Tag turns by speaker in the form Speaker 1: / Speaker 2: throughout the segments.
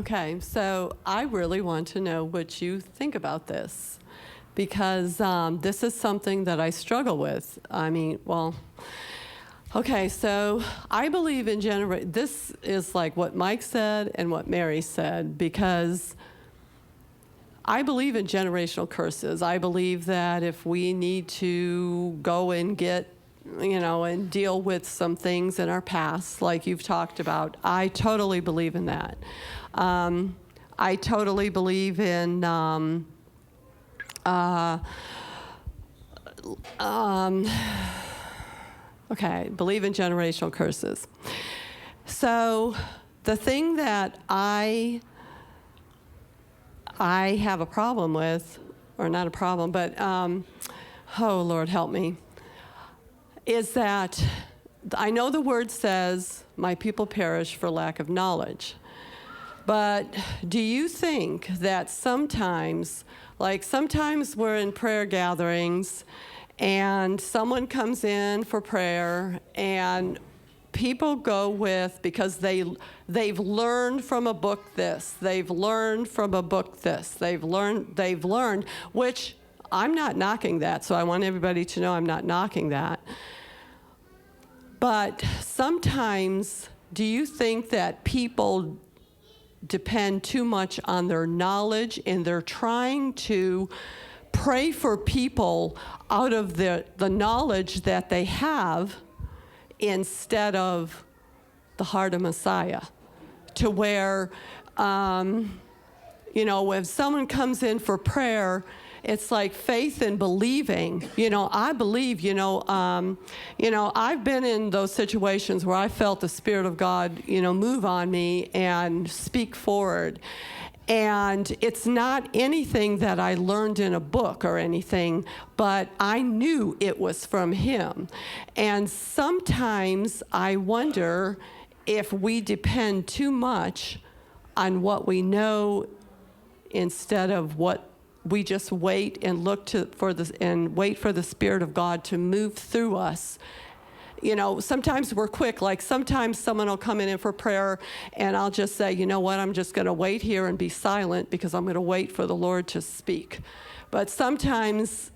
Speaker 1: Okay, so I really want to know what you think about this, because this is something that I struggle with. Okay, so I believe in this is like what Mike said and what Mary said, because I believe in generational curses. I believe that if we need to go and get, and deal with some things in our past, like you've talked about, I totally believe in that. I totally believe in believe in generational curses. So the thing that I have a problem with, or not a problem, but oh Lord help me, is that I know the word says, my people perish for lack of knowledge. But do you think that sometimes we're in prayer gatherings and someone comes in for prayer and people go with, because they've learned from a book this, they've learned from a book this, they've learned, which I'm not knocking that, so I want everybody to know I'm not knocking that. But sometimes, do you think that people depend too much on their knowledge and they're trying to pray for people out of the knowledge that they have instead of the heart of Messiah? To where, when someone comes in for prayer, it's like faith and believing. I believe, I've been in those situations where I felt the Spirit of God, move on me and speak forward. And it's not anything that I learned in a book or anything, but I knew it was from Him. And sometimes I wonder if we depend too much on what we know instead of what we just wait and wait for the Spirit of God to move through us. Sometimes we're quick. Like sometimes someone will come in for prayer and I'll just say, you know what, I'm just going to wait here and be silent because I'm going to wait for the Lord to speak. But sometimes,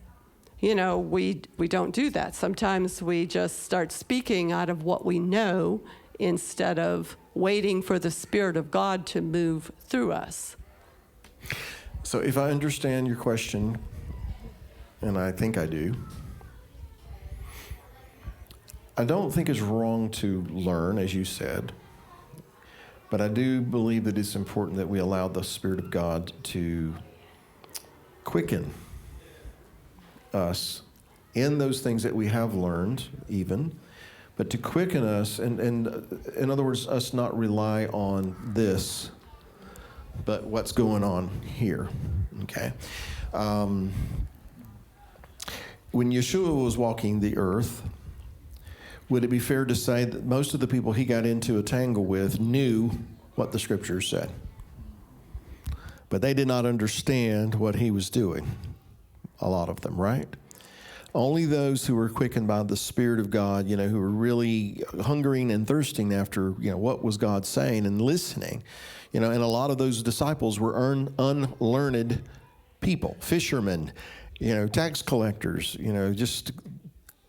Speaker 1: we don't do that. Sometimes we just start speaking out of what we know instead of waiting for the Spirit of God to move through us.
Speaker 2: So if I understand your question, and I think I do, I don't think it's wrong to learn, as you said, but I do believe that it's important that we allow the Spirit of God to quicken us in those things that we have learned even, but to quicken us, and in other words, us not rely on this, but what's going on here, okay? When Yeshua was walking the earth, would it be fair to say that most of the people he got into a tangle with knew what the Scriptures said? But they did not understand what he was doing, a lot of them, right? Only those who were quickened by the Spirit of God, who were really hungering and thirsting after, what was God saying and listening, and a lot of those disciples were unlearned people, fishermen, tax collectors, just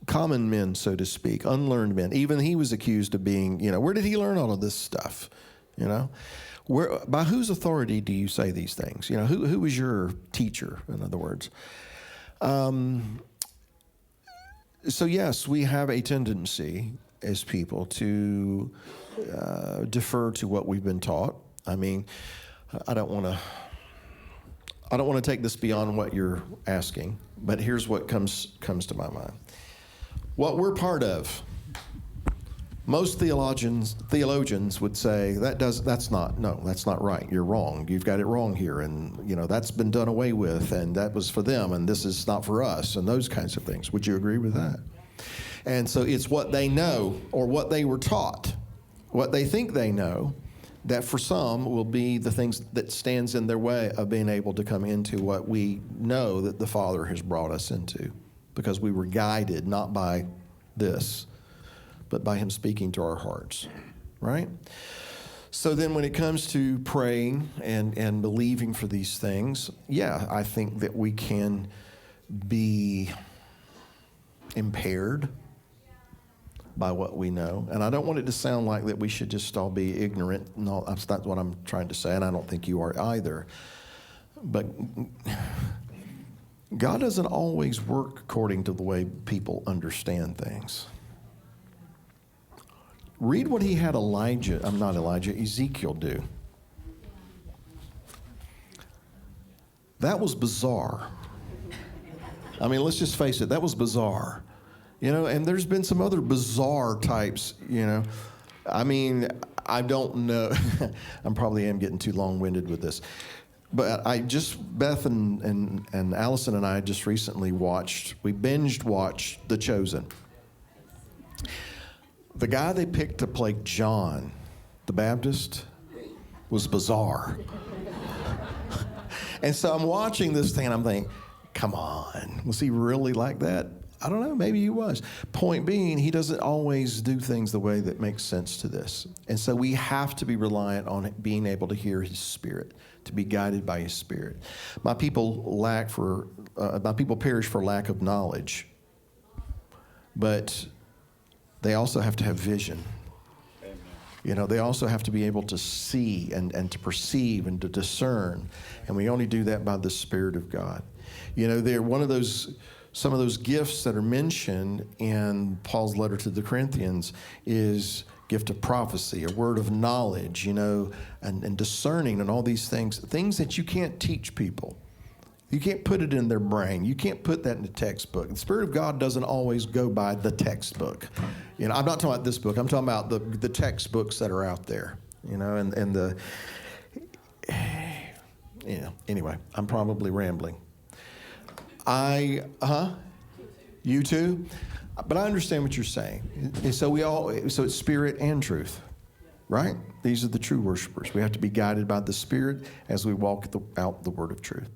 Speaker 2: common men, so to speak, unlearned men. Even he was accused of being, where did he learn all of this stuff? By whose authority do you say these things? Who was your teacher, in other words? So yes, we have a tendency as people to defer to what we've been taught. I don't want to take this beyond what you're asking, but here's what comes to my mind. What we're part of, most theologians would say that's not right. You're wrong. You've got it wrong here, and that's been done away with, and that was for them, and this is not for us, and those kinds of things. Would you agree with that? And so it's what they know or what they were taught, what they think they know, that for some will be the things that stands in their way of being able to come into what we know that the Father has brought us into, because we were guided not by this, but by Him speaking to our hearts, right? So then when it comes to praying and believing for these things, yeah, I think that we can be impaired by what we know. And I don't want it to sound like that we should just all be ignorant. No, that's not what I'm trying to say, and I don't think you are either. But God doesn't always work according to the way people understand things. Read what he had Ezekiel do. That was bizarre. I mean, let's just face it, that was bizarre. You know, and there's been some other bizarre types, you know. I mean, I don't know. I probably am getting too long-winded with this. But Beth and Allison and I just recently we binged watched The Chosen. The guy they picked to play John the Baptist was bizarre. And so I'm watching this thing and I'm thinking, come on, was he really like that? I don't know, maybe he was. Point being, he doesn't always do things the way that makes sense to this. And so we have to be reliant on being able to hear his spirit, to be guided by his spirit. My people perish for lack of knowledge, but they also have to have vision. Amen. You know, they also have to be able to see and to perceive and to discern. And we only do that by the Spirit of God. You know, some of those gifts that are mentioned in Paul's letter to the Corinthians is gift of prophecy, a word of knowledge, you know, and discerning and all these things that you can't teach people. You can't put it in their brain. You can't put that in the textbook. The Spirit of God doesn't always go by the textbook. You know, I'm not talking about this book. I'm talking about the textbooks that are out there, you know, and the, you know, anyway, I'm probably rambling. You too? But I understand what you're saying. And so it's spirit and truth, right? These are the true worshipers. We have to be guided by the Spirit as we walk out the word of truth.